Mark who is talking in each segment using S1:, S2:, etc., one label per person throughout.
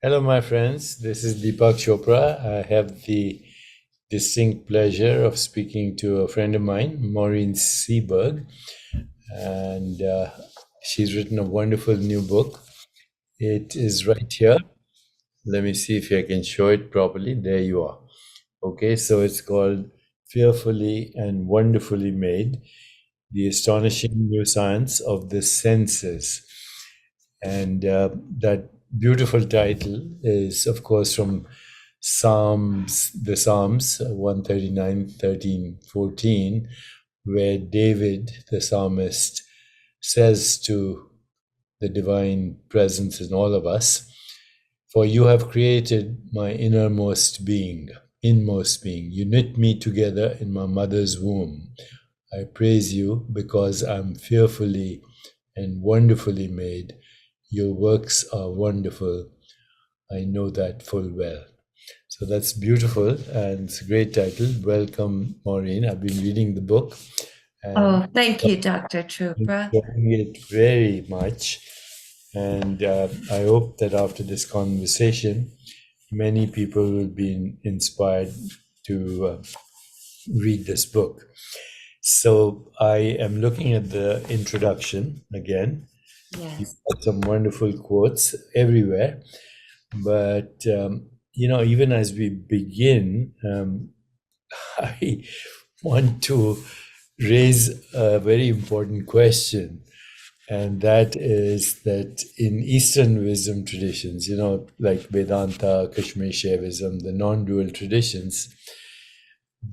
S1: Hello, my friends. This is Deepak Chopra. I have the distinct pleasure of speaking to a friend of mine, Maureen Seaberg, and she's written a wonderful new book. It is right here. Let me see if I can show it properly. There you are. Okay, so it's called Fearfully and Wonderfully Made: The Astonishing New Science of the Senses. And that beautiful title is, of course, from the Psalms 139, 13, 14, where David, the psalmist, says to the divine presence in all of us, "For you have created my inmost being. You knit me together in my mother's womb. I praise you because I'm fearfully and wonderfully made. Your works are wonderful. I know that full well." So that's beautiful, and it's a great title. Welcome, Maureen. I've been reading the book and
S2: Thank you, Dr. Chopra.
S1: enjoying it very much. And I hope that after this conversation, many people will be inspired to read this book. So I am looking at the introduction again. You've
S2: Yes.
S1: got some wonderful quotes everywhere. But, even as we begin, I want to raise a very important question. And that is that in Eastern wisdom traditions, like Vedanta, Kashmir Shaivism, the non dual traditions,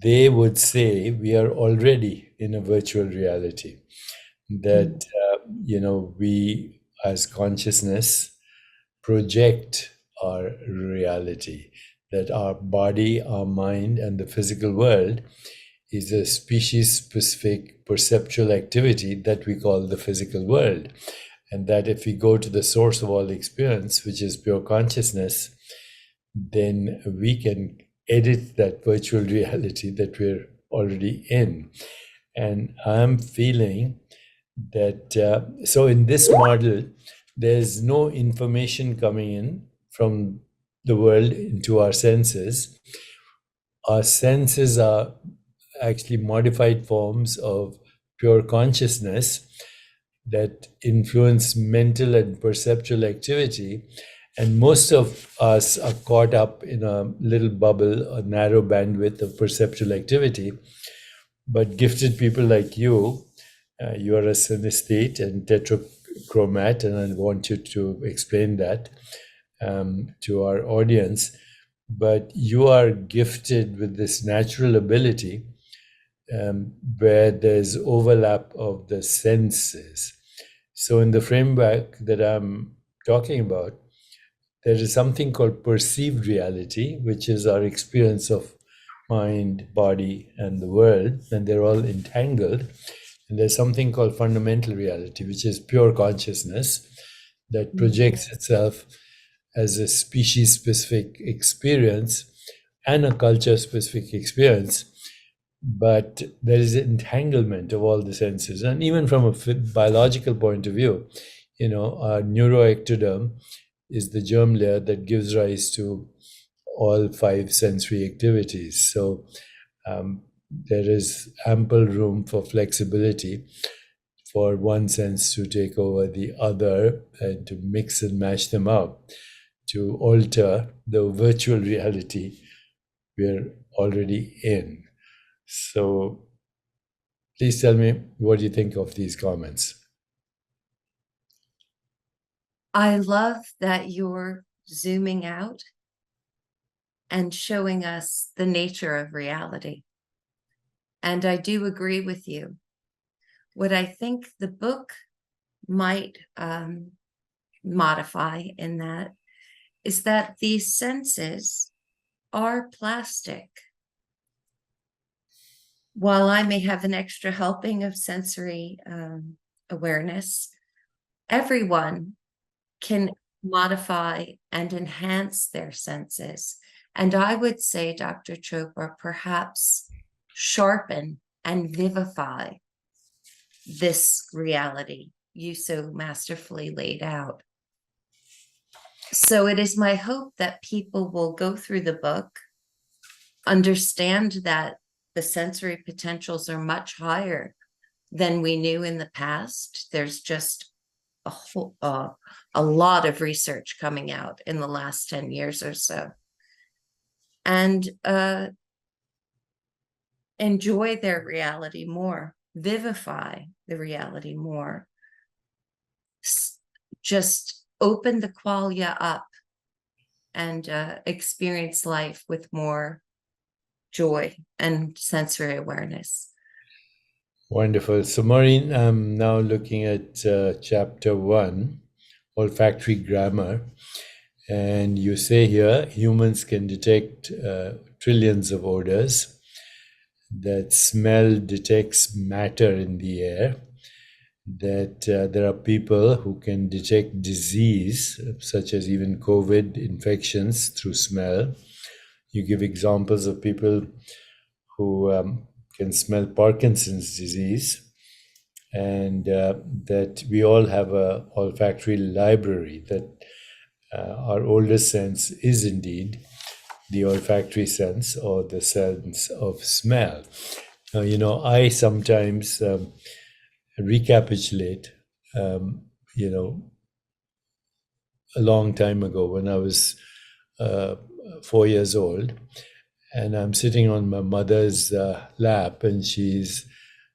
S1: they would say we are already in a virtual reality. That, we as consciousness project our reality, that our body, our mind, and the physical world is a species specific perceptual activity that we call the physical world. And that if we go to the source of all experience, which is pure consciousness, then we can edit that virtual reality that we're already in. And I'm feeling that, so in this model, there's no information coming in from the world into our senses. Our senses are actually modified forms of pure consciousness that influence mental and perceptual activity. And most of us are caught up in a little bubble, a narrow bandwidth of perceptual activity. But gifted people like you, you are a synesthete and tetrachromat, and I want you to explain that to our audience. But you are gifted with this natural ability where there's overlap of the senses. So, in the framework that I'm talking about, there is something called perceived reality, which is our experience of mind, body, and the world, and they're all entangled. And there's something called fundamental reality, which is pure consciousness that projects itself as a species specific experience and a culture specific experience. But there is entanglement of all the senses. And even from a biological point of view, our neuroectoderm is the germ layer that gives rise to all five sensory activities. So there is ample room for flexibility for one sense to take over the other and to mix and mash them up to alter the virtual reality we're already in. So please tell me what you think of these comments.
S2: I love that you're zooming out and showing us the nature of reality. And I do agree with you. What I think the book might modify in that is that these senses are plastic. While I may have an extra helping of sensory awareness, everyone can modify and enhance their senses. And I would say, Dr. Chopra, perhaps sharpen and vivify this reality you so masterfully laid out. So it is my hope that people will go through the book, understand that the sensory potentials are much higher than we knew in the past. There's just a lot of research coming out in the last 10 years or so. And enjoy their reality more, vivify the reality more, just open the qualia up and experience life with more joy and sensory awareness.
S1: Wonderful. So, Maureen, I'm now looking at chapter 1, olfactory grammar. And you say here humans can detect trillions of odors, that smell detects matter in the air, that there are people who can detect disease, such as even COVID infections, through smell. You give examples of people who can smell Parkinson's disease, and that we all have a olfactory library, that our oldest sense is indeed the olfactory sense, or the sense of smell. Now, I sometimes recapitulate, you know, a long time ago when I was 4 years old, and I'm sitting on my mother's lap, and she's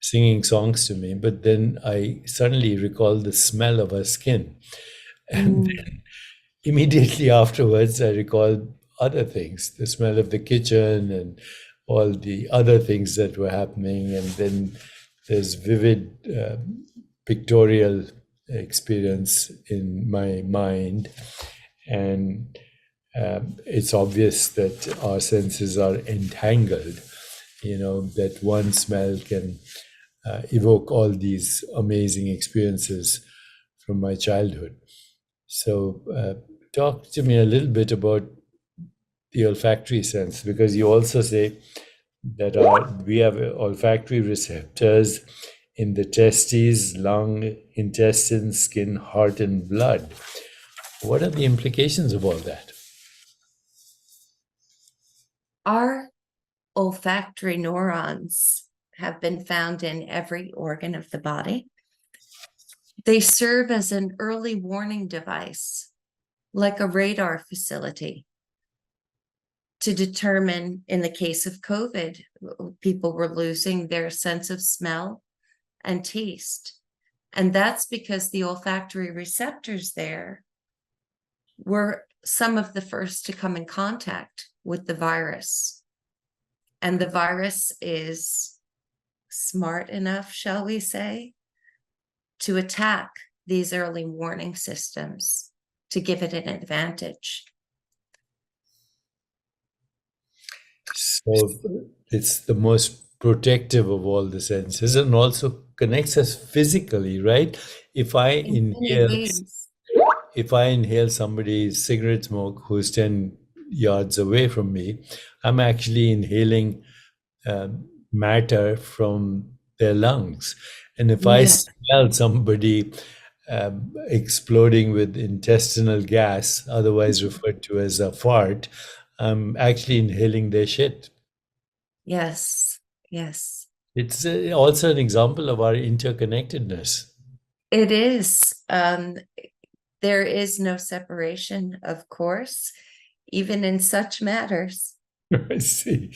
S1: singing songs to me. But then I suddenly recall the smell of her skin, and then immediately afterwards, I recall other things, the smell of the kitchen and all the other things that were happening. And then there's vivid pictorial experience in my mind. And it's obvious that our senses are entangled, that one smell can evoke all these amazing experiences from my childhood. So, talk to me a little bit about the olfactory sense, because you also say that we have olfactory receptors in the testes, lung, intestine, skin, heart, and blood. What are the implications of all that?
S2: Our olfactory neurons have been found in every organ of the body. They serve as an early warning device, like a radar facility, to determine, in the case of COVID, people were losing their sense of smell and taste. And that's because the olfactory receptors there were some of the first to come in contact with the virus. And the virus is smart enough, shall we say, to attack these early warning systems to give it an advantage.
S1: So, it's the most protective of all the senses, and also connects us physically, right? If I
S2: In many
S1: inhale
S2: ways.
S1: if I inhale somebody's cigarette smoke who's 10 yards away from me, I'm actually inhaling matter from their lungs. And if I
S2: Yeah.
S1: smell somebody exploding with intestinal gas, otherwise referred to as a fart, I'm actually inhaling their shit.
S2: Yes. Yes.
S1: It's also an example of our interconnectedness.
S2: It is. There is no separation, of course, even in such matters.
S1: I see.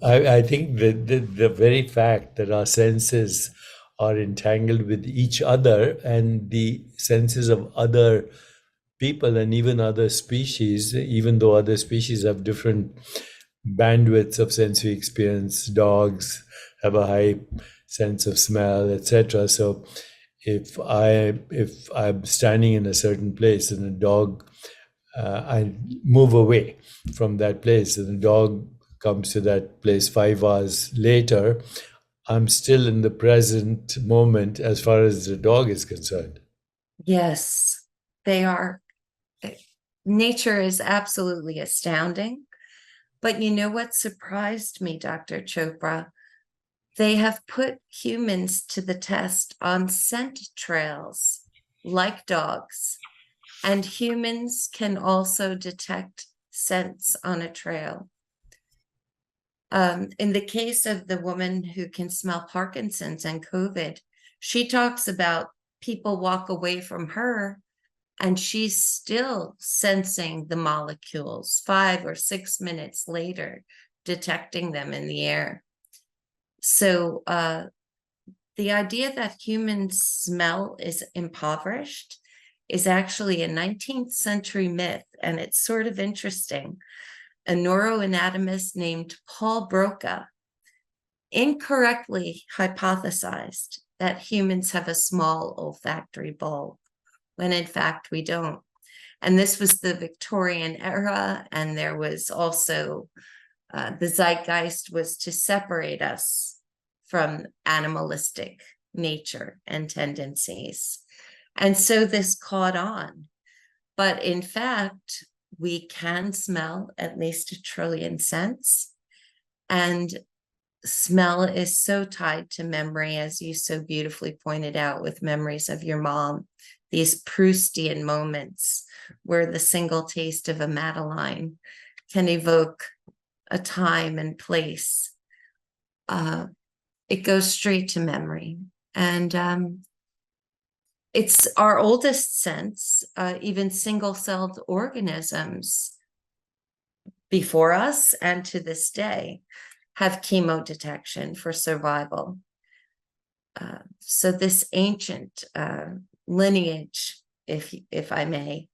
S1: I think that the very fact that our senses are entangled with each other, and the senses of other people and even other species, even though other species have different bandwidths of sensory experience, dogs have a high sense of smell, etc. So if I'm standing in a certain place and a dog, I move away from that place, and the dog comes to that place 5 hours later, I'm still in the present moment as far as the dog is concerned.
S2: Yes, they are. Nature is absolutely astounding. But you know what surprised me, Dr. Chopra? They have put humans to the test on scent trails, like dogs. And humans can also detect scents on a trail. In the case of the woman who can smell Parkinson's and COVID, she talks about people walk away from her and she's still sensing the molecules 5 or 6 minutes later, detecting them in the air. So the idea that human smell is impoverished is actually a 19th century myth, and it's sort of interesting. A neuroanatomist named Paul Broca incorrectly hypothesized that humans have a small olfactory bulb, when in fact we don't. And this was the Victorian era, and there was also the zeitgeist was to separate us from animalistic nature and tendencies. And so this caught on. But in fact, we can smell at least 1 trillion scents. And smell is so tied to memory, as you so beautifully pointed out, with memories of your mom, these Proustian moments where the single taste of a Madeleine can evoke a time and place. It goes straight to memory. And it's our oldest sense. Even single-celled organisms before us and to this day have chemodetection for survival. So this ancient lineage, if I may,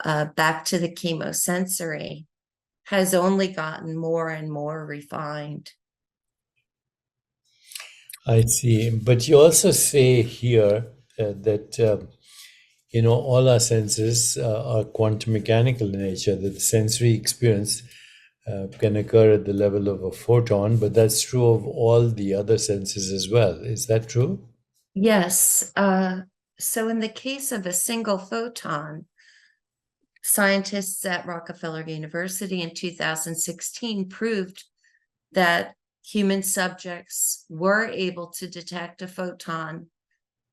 S2: back to the chemosensory, has only gotten more and more refined.
S1: I see. But you also say here that all our senses are quantum mechanical in nature, that the sensory experience can occur at the level of a photon, but that's true of all the other senses as well. Is that true?
S2: Yes. So in the case of a single photon, scientists at Rockefeller University in 2016 proved that human subjects were able to detect a photon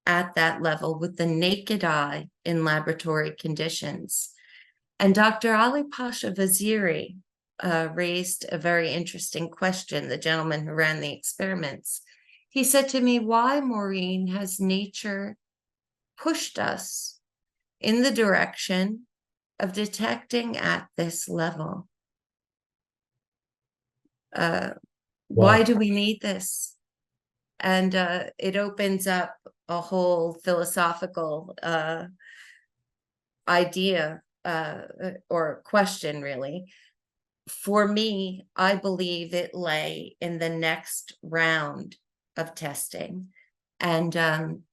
S2: at that level with the naked eye in laboratory conditions. And Dr. Ali Pasha Vaziri raised a very interesting question, the gentleman who ran the experiments. He said to me, why, Maureen, has nature pushed us in the direction of detecting at this level? Why
S1: Wow.
S2: do we need this? And it opens up a whole philosophical idea or question, really. For me, I believe it lay in the next round of testing. And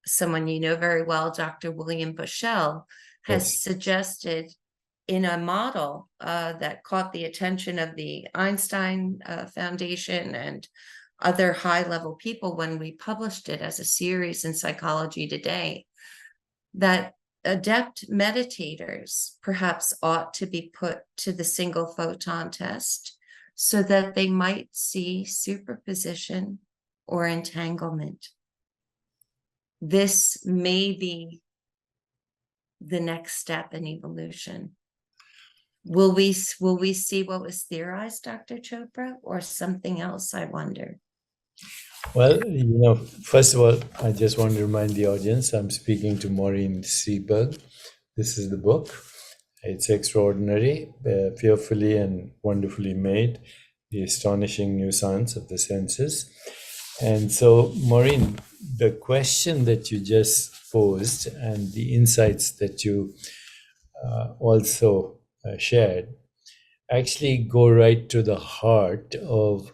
S2: someone you know very well, Dr. William Bushell, has
S1: Yes.
S2: suggested in a model that caught the attention of the Einstein Foundation and other high-level people when we published it as a series in Psychology Today, that adept meditators perhaps ought to be put to the single photon test so that they might see superposition or entanglement. This may be the next step in evolution. Will we see what was theorized, Dr. Chopra, or something else, I wonder?
S1: Well, first of all, I just want to remind the audience I'm speaking to Maureen Seaberg. This is the book. It's extraordinary, fearfully and wonderfully made, The Astonishing New Science of the Senses. And so, Maureen, the question that you just posed and the insights that you also shared actually go right to the heart of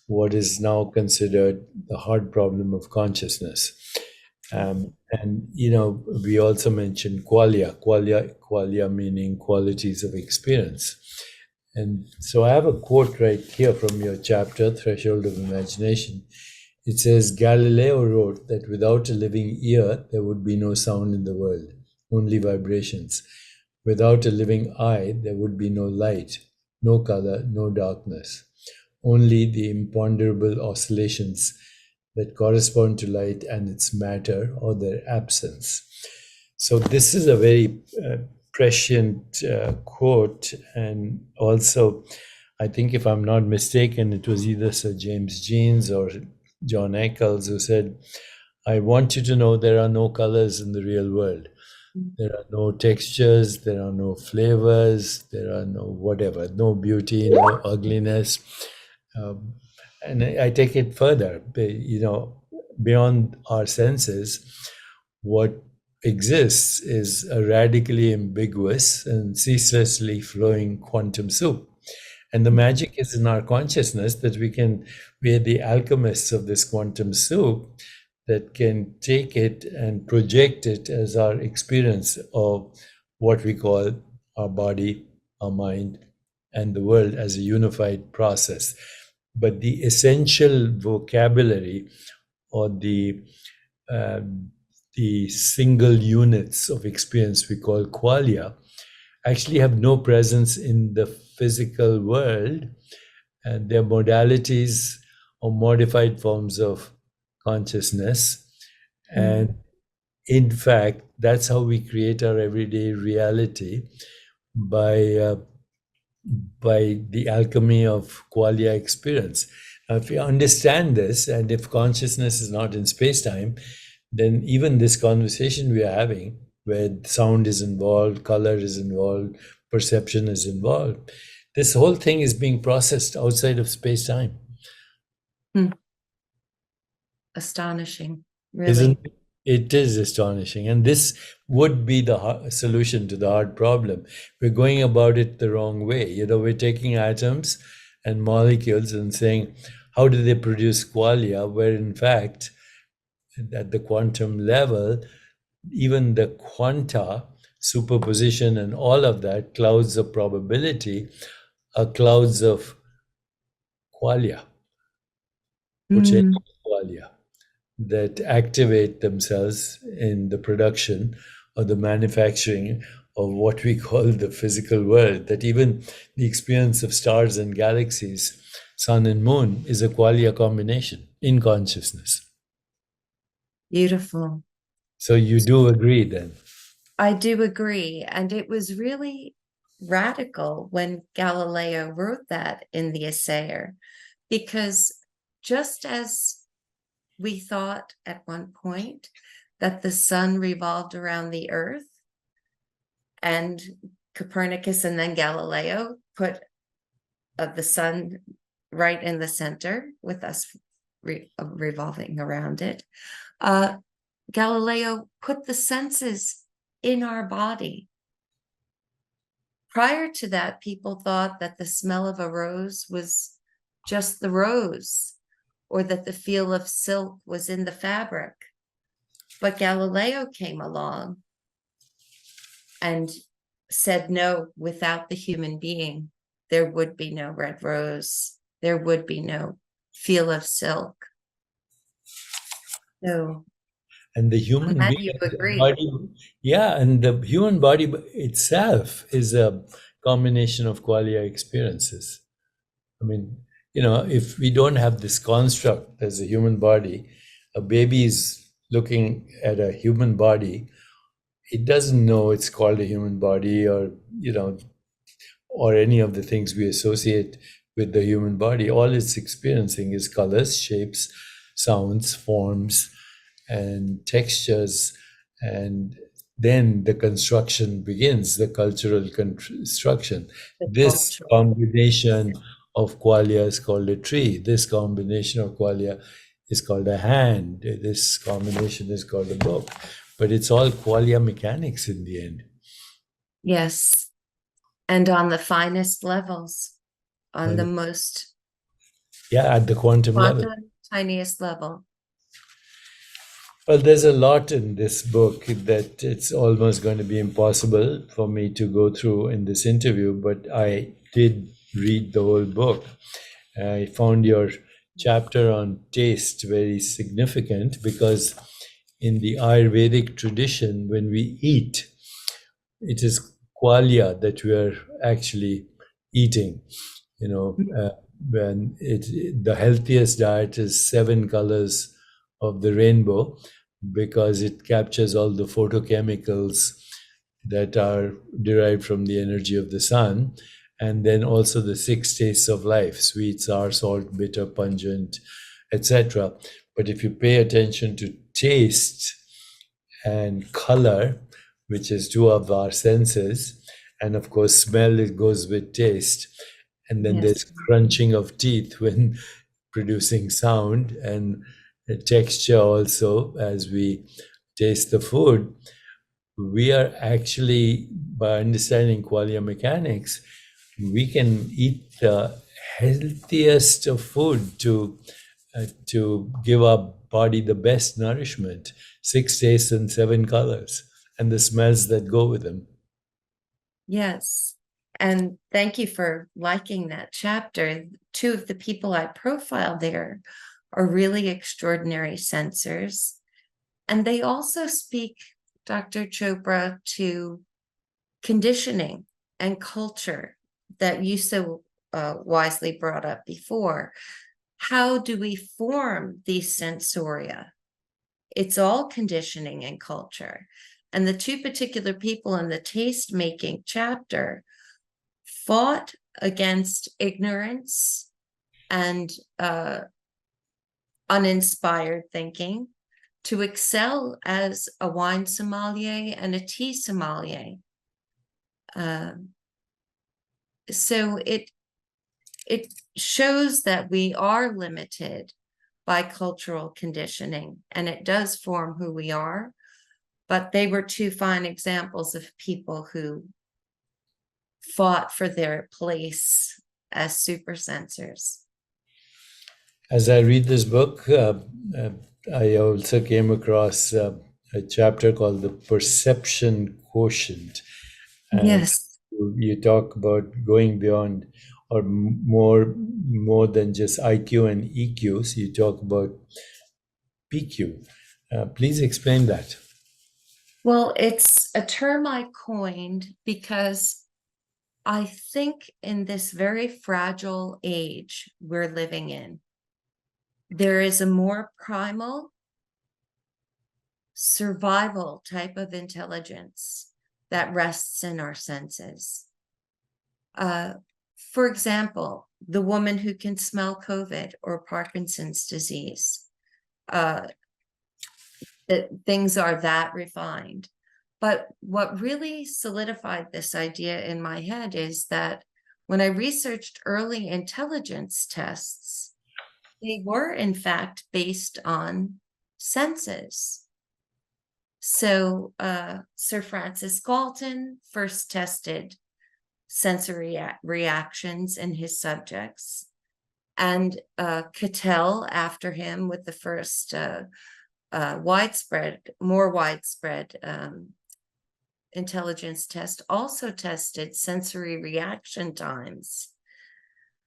S1: what is now considered the hard problem of consciousness. And we also mentioned qualia meaning qualities of experience. And so I have a quote right here from your chapter, Threshold of Imagination. It says, Galileo wrote that without a living ear, there would be no sound in the world, only vibrations. Without a living eye, there would be no light, no color, no darkness, only the imponderable oscillations that correspond to light and its matter or their absence. So this is a very prescient quote, and also, I think if I'm not mistaken, it was either Sir James Jeans or John Eccles who said, "I want you to know there are no colors in the real world. There are no textures, there are no flavors, there are no whatever, no beauty, no ugliness." Um, and I take it further, beyond our senses, what exists is a radically ambiguous and ceaselessly flowing quantum soup. And the magic is in our consciousness that we are the alchemists of this quantum soup that can take it and project it as our experience of what we call our body, our mind, and the world as a unified process. But the essential vocabulary, or uh, the single units of experience we call qualia, actually have no presence in the physical world, and they're modalities or modified forms of consciousness. And in fact, that's how we create our everyday reality, by by the alchemy of qualia experience. Now, if we understand this, and if consciousness is not in space time, then even this conversation we are having, where sound is involved, color is involved, perception is involved, this whole thing is being processed outside of space time.
S2: Astonishing,
S1: Isn't
S2: really.
S1: it? Is astonishing. And this would be the solution to the hard problem. We're going about it the wrong way. We're taking atoms and molecules and saying, how do they produce qualia? Where in fact, at the quantum level, even the quanta, superposition, and all of that, clouds of probability, are clouds of qualia, potential qualia, that activate themselves in the production or the manufacturing of what we call the physical world. That even the experience of stars and galaxies, sun and moon, is a qualia combination in consciousness.
S2: Beautiful.
S1: So you do agree then?
S2: I do agree. And it was really radical when Galileo wrote that in the Essayer, because just as we thought at one point that the sun revolved around the earth, and Copernicus and then Galileo put the sun right in the center with us revolving around it, Galileo put the senses in our body. Prior to that, people thought that the smell of a rose was just the rose, or that the feel of silk was in the fabric. But Galileo came along and said, no, without the human being, there would be no red rose. There would be no feel of silk. So,
S1: And the human
S2: that
S1: being,
S2: you agree.
S1: body, yeah, and the human body itself is a combination of qualia experiences. I mean, if we don't have this construct as a human body, a baby is looking at a human body. It doesn't know it's called a human body, or any of the things we associate with the human body. All it's experiencing is colors, shapes, sounds, forms, and textures. And then the construction begins, the cultural construction.
S2: The
S1: This
S2: culture.
S1: combination of qualia is called a tree. This combination of qualia is called a hand. This combination is called a book. But it's all qualia mechanics in the end.
S2: Yes. And on the finest levels, on the most
S1: At the quantum level.
S2: tiniest level.
S1: Well, there's a lot in this book that it's almost going to be impossible for me to go through in this interview, but I did read the whole book. I found your chapter on taste very significant, because in the Ayurvedic tradition, when we eat, it is qualia that we are actually eating. When the healthiest diet is 7 colors of the rainbow, because it captures all the photochemicals that are derived from the energy of the sun, and then also the six tastes of life: sweet, sour, salt, bitter, pungent, etc. But if you pay attention to taste and color, which is two of our senses, and of course, smell, it goes with taste. And then
S2: Yes.
S1: there's crunching of teeth when producing sound, and texture also as we taste the food. We are actually, by understanding qualia mechanics, we can eat the healthiest of food to give our body the best nourishment: six tastes and seven colors, and the smells that go with them.
S2: Yes. And thank you for liking that chapter. Two of the people I profiled there are really extraordinary sensors. And they also speak, Dr. Chopra, to conditioning and culture that you so wisely brought up before. How do we form these sensoria? It's all conditioning and culture. And the two particular people in the taste making chapter fought against ignorance and uninspired thinking to excel as a wine sommelier and a tea sommelier. So it shows that we are limited by cultural conditioning, and it does form who we are. But they were two fine examples of people who fought for their place as super sensors.
S1: As I read this book, I also came across a chapter called The Perception Quotient. And
S2: Yes.
S1: you talk about going beyond, or more than just IQ and EQ. So you talk about PQ. Please explain that.
S2: Well, it's a term I coined because I think in this very fragile age we're living in, there is a more primal survival type of intelligence that rests in our senses. For example, the woman who can smell COVID or Parkinson's disease, that things are that refined. But what really solidified this idea in my head is that when I researched early intelligence tests, they were in fact based on senses. So Sir Francis Galton first tested sensory reactions in his subjects, and Cattell after him with the first more widespread intelligence test also tested sensory reaction times.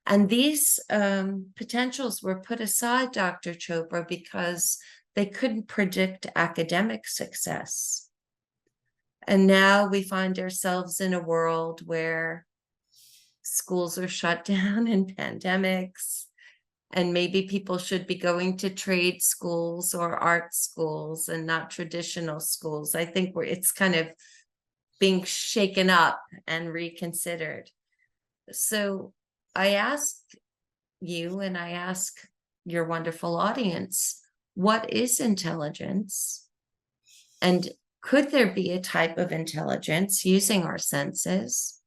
S2: And these potentials were put aside, Dr. Chopra, because they couldn't predict academic success. And now we find ourselves in a world where schools are shut down in pandemics, and maybe people should be going to trade schools or art schools and not traditional schools. I think it's kind of being shaken up and reconsidered. So I ask you, and I ask your wonderful audience, what is intelligence? And could there be a type of intelligence using our senses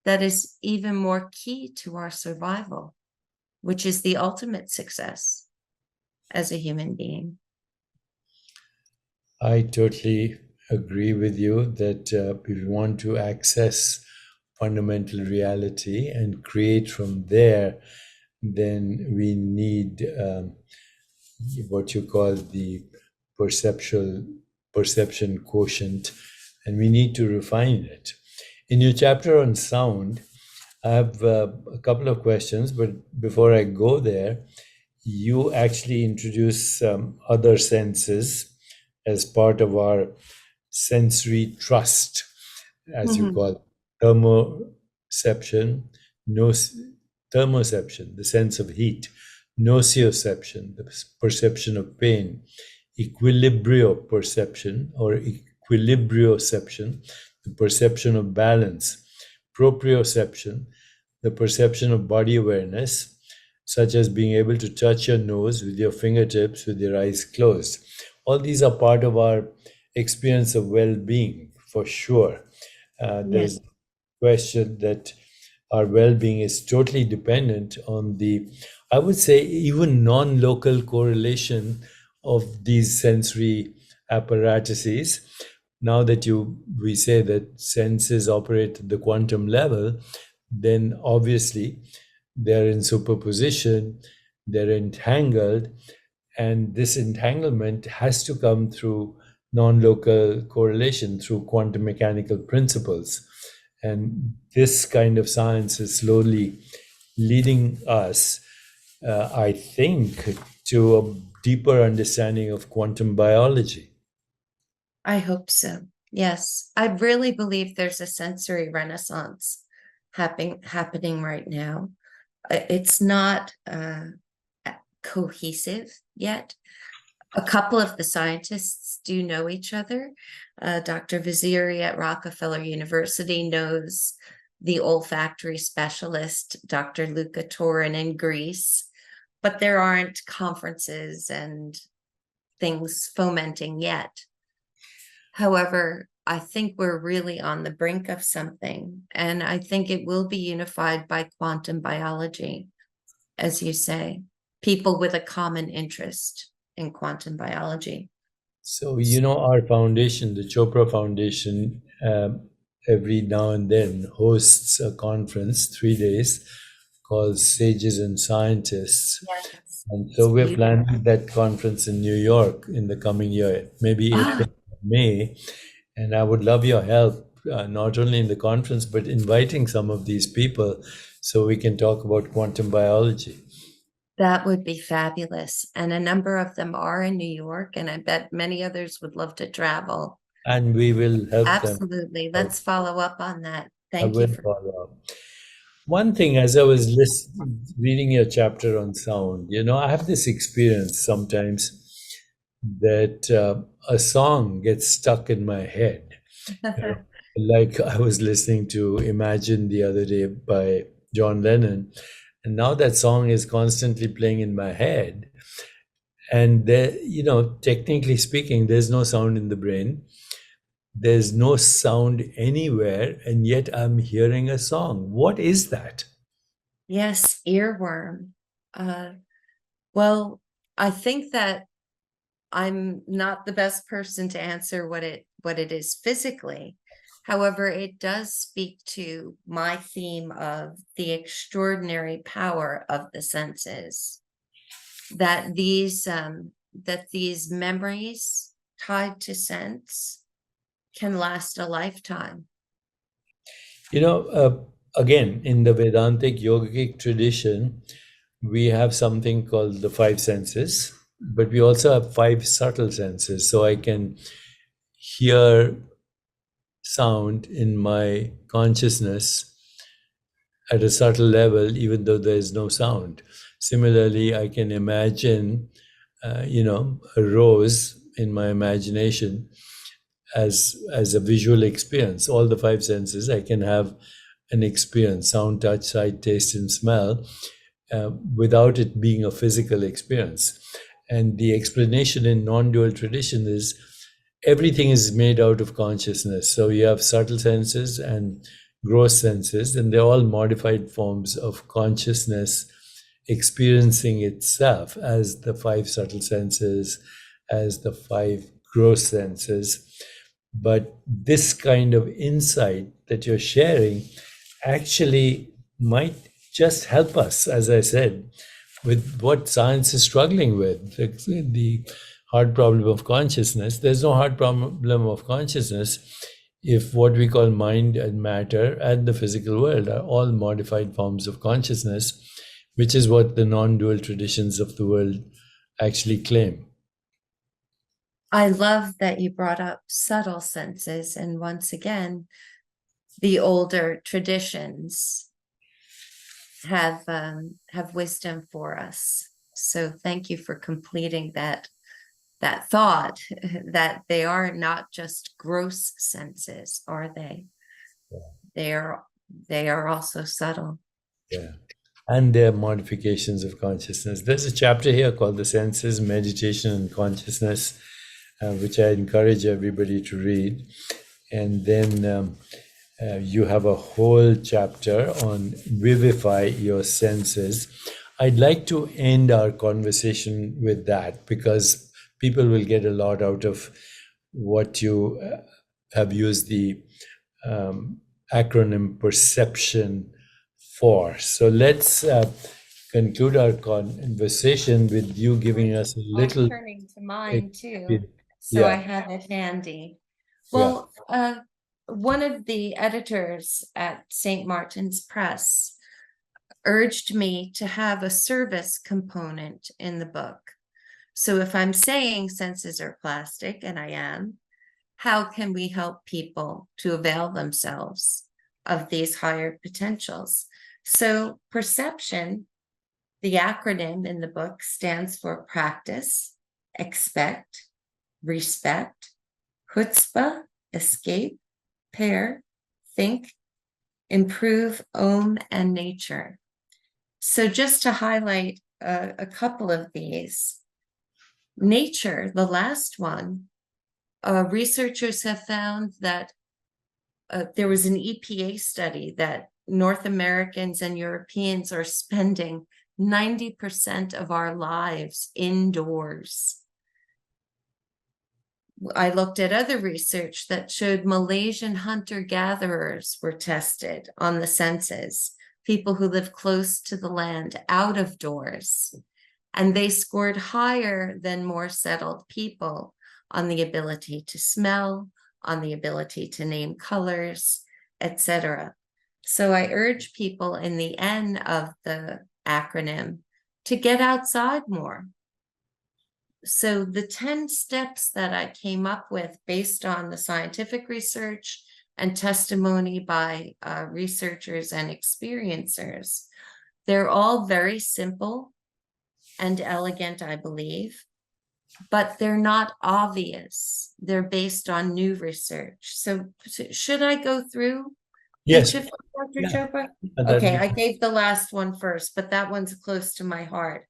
S2: that is even more key to our survival, which is the ultimate success as a human being?
S1: I totally agree with you that if we want to access fundamental reality and create from there, then we need what you call the perception quotient, and we need to refine it. In your chapter on sound, I have a couple of questions, but before I go there, you actually introduce other senses as part of our sensory trust, as you call it. Thermoception, no, thermoception, the sense of heat; nociception, the perception of pain; equilibrio perception or equilibrioception, the perception of balance, proprioception, the perception of body awareness, such as being able to touch your nose with your fingertips with your eyes closed. All these are part of our experience of well being, for sure.
S2: Yes,
S1: There's question that our well-being is totally dependent on the, I would say, even non-local correlation of these sensory apparatuses. Now that we say that senses operate at the quantum level, then obviously they're in superposition, they're entangled, and this entanglement has to come through non-local correlation, through quantum mechanical principles. And this kind of science is slowly leading us, I think, to a deeper understanding of quantum biology.
S2: I hope so. Yes, I really believe there's a sensory renaissance happening right now. It's not cohesive yet. A couple of the scientists do know each other. Dr. Vaziri at Rockefeller University knows the olfactory specialist, Dr. Luca Torin in Greece, but there aren't conferences and things fomenting yet. However, I think we're really on the brink of something, and I think it will be unified by quantum biology, as you say, people with a common interest in quantum biology.
S1: So, our foundation, the Chopra Foundation, every now and then hosts a conference, 3 days, called Sages and Scientists.
S2: Yes,
S1: And
S2: it's
S1: so we're
S2: beautiful.
S1: planning that conference in New York in the coming year, maybe
S2: Ah,
S1: April, May. And I would love your help, not only in the conference, but inviting some of these people so we can talk about quantum biology.
S2: that would be fabulous. And a number of them are in New York, and I bet many others would love to travel.
S1: And we will help them.
S2: Absolutely. Let's follow up on that.
S1: I
S2: Thank you
S1: will
S2: for.
S1: follow up. One thing, as I was reading your chapter on sound, I have this experience sometimes that a song gets stuck in my head. Uh, like I was listening to Imagine the other day by John Lennon, and now that song is constantly playing in my head. And there, technically speaking, there's no sound in the brain. There's no sound anywhere, and yet I'm hearing a song. What is that?
S2: Yes, earworm. Uh, well, I think that I'm not the best person to answer what it is physically. However, it does speak to my theme of the extraordinary power of the senses. That these memories tied to sense can last a lifetime.
S1: You know, again, in the Vedantic yogic tradition, we have something called the five senses, but we also have five subtle senses. So I can hear sound in my consciousness at a subtle level, even though there is no sound. Similarly, I can imagine, a rose in my imagination as a visual experience. All the five senses, I can have an experience: sound, touch, sight, taste, and smell, without it being a physical experience. And the explanation in non-dual tradition is everything is made out of consciousness. So you have subtle senses and gross senses, and they're all modified forms of consciousness experiencing itself as the five subtle senses, as the five gross senses. But this kind of insight that you're sharing actually might just help us, as I said, with what science is struggling with, the hard problem of consciousness. There's no hard problem of consciousness if what we call mind and matter and the physical world are all modified forms of consciousness, which is what the non-dual traditions of the world actually claim.
S2: I love that you brought up subtle senses, and once again, the older traditions have wisdom for us. So thank you for completing that that thought that they are not just gross senses, are they? They are also subtle.
S1: Yeah. And their modifications of consciousness. There's a chapter here called The Senses, Meditation and Consciousness, which I encourage everybody to read. And then you have a whole chapter on vivify your senses. I'd like to end our conversation with that because people will get a lot out of what you have used the acronym perception for. So let's conclude our conversation with you giving us a little.
S2: I'm turning to mine too, so
S1: Yeah.
S2: I have it handy.
S1: Yeah.
S2: Well, one of the editors at St. Martin's Press urged me to have a service component in the book. So if I'm saying senses are plastic, and I am, how can we help people to avail themselves of these higher potentials? So perception, the acronym in the book, stands for practice, expect, respect, chutzpah, escape, pair, think, improve, own, and nature. So just to highlight a couple of these, nature, the last one, researchers have found that there was an EPA study that North Americans and Europeans are spending 90% of our lives indoors. I looked at other research that showed Malaysian hunter-gatherers were tested on the senses, people who live close to the land, out of doors, and they scored higher than more settled people on the ability to smell, on the ability to name colors, etc. So I urge people in the N of the acronym to get outside more. So the 10 steps that I came up with based on the scientific research and testimony by researchers and experiencers, they're all very simple and elegant, I believe, but they're not obvious. They're based on new research. So should I go through
S1: Yes.
S2: each of them, Dr.
S1: Yeah.
S2: Chopra?
S1: That'd
S2: Okay,
S1: be-
S2: I gave the last one first, but that one's close to my heart.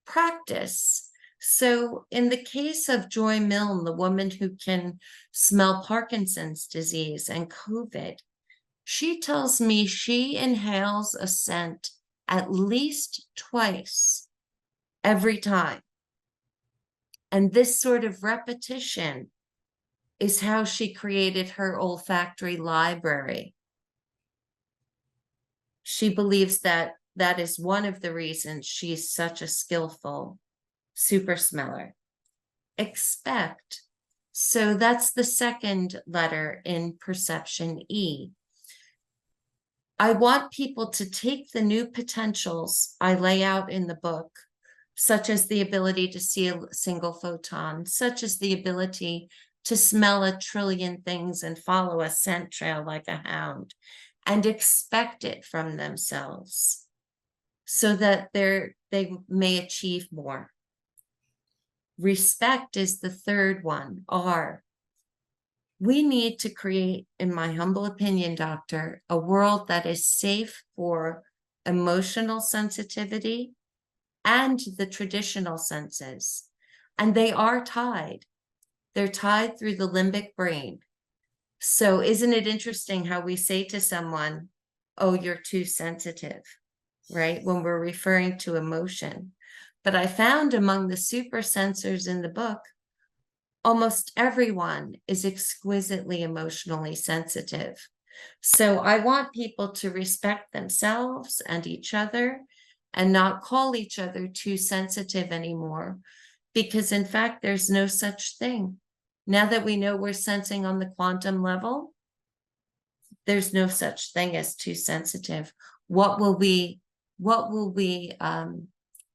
S2: Practice. So in the case of Joy Milne, the woman who can smell Parkinson's disease and COVID, she tells me she inhales a scent at least twice every time. And this sort of repetition is how she created her olfactory library. She believes that that is one of the reasons she's such a skillful super smeller. Expect. So that's the second letter in perception, E. I want people to take the new potentials I lay out in the book, such as the ability to see a single photon, such as the ability to smell a trillion things and follow a scent trail like a hound, and expect it from themselves so that they may achieve more. Respect is the third one, R. We need to create, in my humble opinion, doctor, a world that is safe for emotional sensitivity and the traditional senses. And they are tied. They're tied through the limbic brain. So isn't it interesting how we say to someone, oh, you're too sensitive, right? When we're referring to emotion. But I found among the super sensors in the book, almost everyone is exquisitely emotionally sensitive. So I want people to respect themselves and each other and not call each other too sensitive anymore, because in fact, there's no such thing. Now that we know we're sensing on the quantum level, there's no such thing as too sensitive. What will we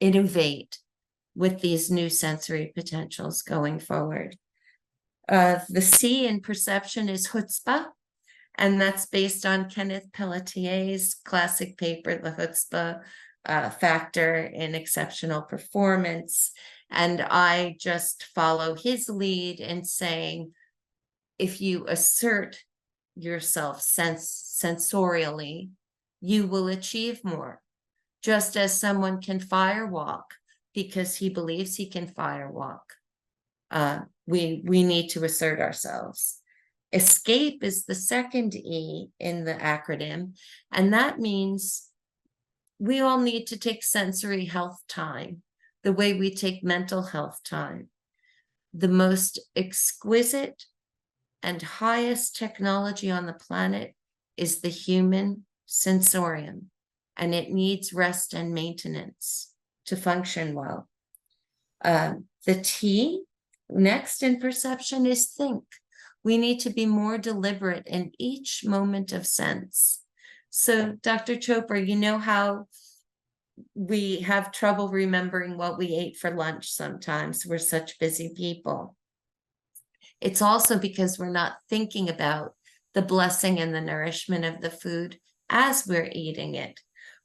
S2: innovate with these new sensory potentials going forward? The C in perception is chutzpah, and that's based on Kenneth Pelletier's classic paper, The Chutzpah Factor in Exceptional Performance. And I just follow his lead in saying, if you assert yourself sensorially, you will achieve more. Just as someone can firewalk because he believes he can firewalk. We need to assert ourselves. Escape is the second E in the acronym, and that means we all need to take sensory health time the way we take mental health time. The most exquisite and highest technology on the planet is the human sensorium, and it needs rest and maintenance to function well. The T next in perception is think. We need to be more deliberate in each moment of sense. So, Dr. Chopra, you know how we have trouble remembering what we ate for lunch sometimes. We're such busy people. It's also because we're not thinking about the blessing and the nourishment of the food as we're eating it.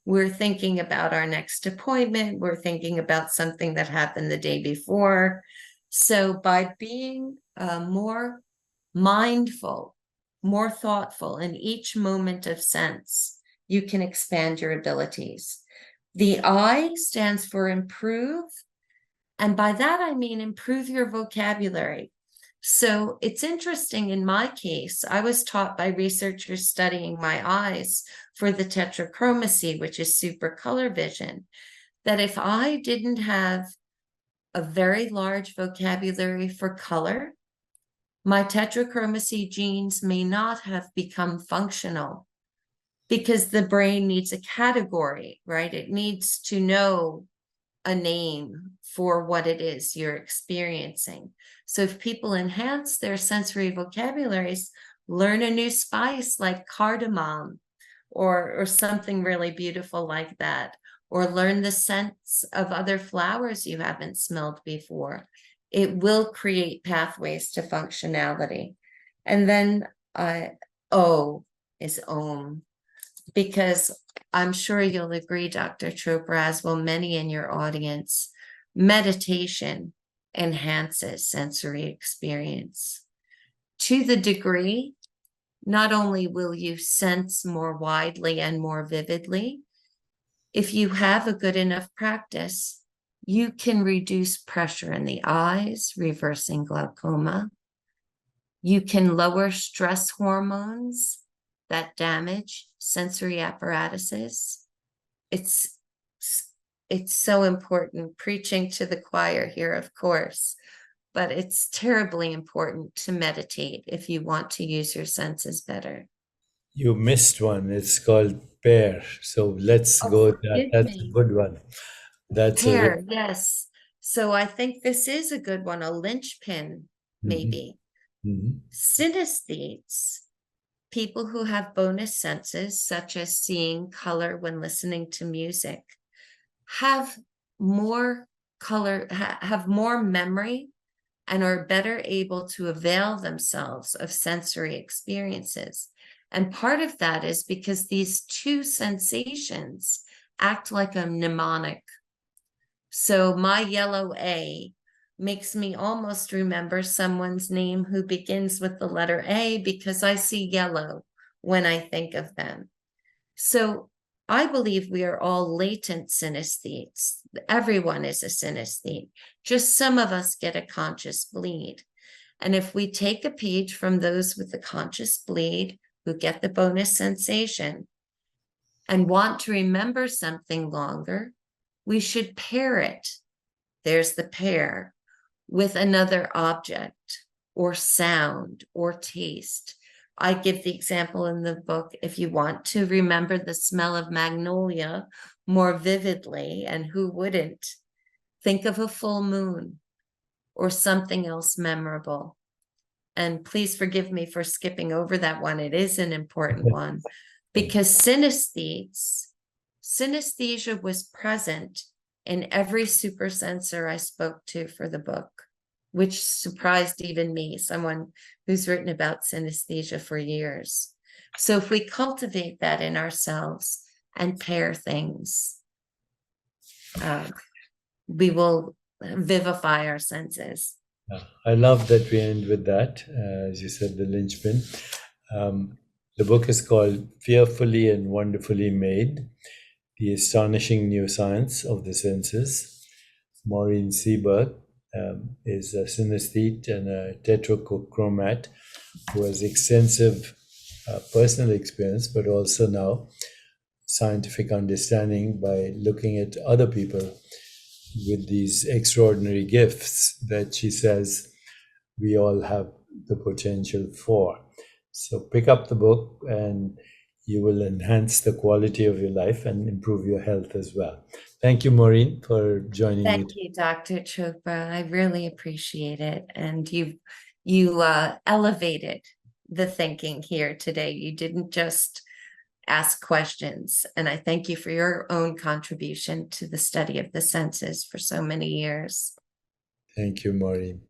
S2: We're thinking about our next appointment. We're thinking about something that happened the day before. So by being more mindful, more thoughtful in each moment of sense, you can expand your abilities. The I stands for improve. And by that, I mean improve your vocabulary. So it's interesting in my case, I was taught by researchers studying my eyes for the tetrachromacy, which is super color vision, that if I didn't have a very large vocabulary for color, my tetrachromacy genes may not have become functional because the brain needs a category, right? It needs to know a name for what it is you're experiencing. So if people enhance their sensory vocabularies, learn a new spice like cardamom or something really beautiful like that, or learn the scents of other flowers you haven't smelled before, it will create pathways to functionality. And then O is Om, because I'm sure you'll agree, Dr. Chopra, as will many in your audience, meditation enhances sensory experience. To the degree, not only will you sense more widely and more vividly, if you have a good enough practice, you can reduce pressure in the eyes, reversing glaucoma. You can lower stress hormones that damage sensory apparatuses. It's so important, preaching to the choir here, of course, but it's terribly important to meditate if you want to use your senses better.
S1: You missed one. It's called pair. So let's
S2: Oh,
S1: go.
S2: forgive
S1: That's a
S2: me.
S1: good one. That's a
S2: Pair, yes. So I think this is a good one, a linchpin,
S1: Mhm.
S2: maybe.
S1: Mhm.
S2: Synesthetes, people who have bonus senses, such as seeing color when listening to music, have more color, have more memory, and are better able to avail themselves of sensory experiences. And part of that is because these two sensations act like a mnemonic. So my yellow A makes me almost remember someone's name who begins with the letter A because I see yellow when I think of them. So I believe we are all latent synesthetes. Everyone is a synesthete. Just some of us get a conscious bleed. And if we take a page from those with the conscious bleed who get the bonus sensation and want to remember something longer, we should pair it. There's the pair with another object or sound or taste. I give the example in the book, if you want to remember the smell of magnolia more vividly, and who wouldn't, think of a full moon or something else memorable. And please forgive me for skipping over that one. It is an important one because synesthesia was present in every supersensor I spoke to for the book, which surprised even me, someone who's written about synesthesia for years. So if we cultivate that in ourselves and pair things, we will vivify our senses.
S1: I love that we end with that, as you said, the linchpin. The book is called Fearfully and Wonderfully Made, The Astonishing New Science of the Senses. Maureen Seaberg is a synesthete and a tetrachromat who has extensive personal experience, but also now scientific understanding by looking at other people with these extraordinary gifts that she says we all have the potential for. So pick up the book and you will enhance the quality of your life and improve your health as well. Thank you, Maureen, for joining me.
S2: Thank you, Dr. Chopra. I really appreciate it. And you elevated the thinking here today. You didn't just ask questions. And I thank you for your own contribution to the study of the senses for so many years.
S1: Thank you, Maureen.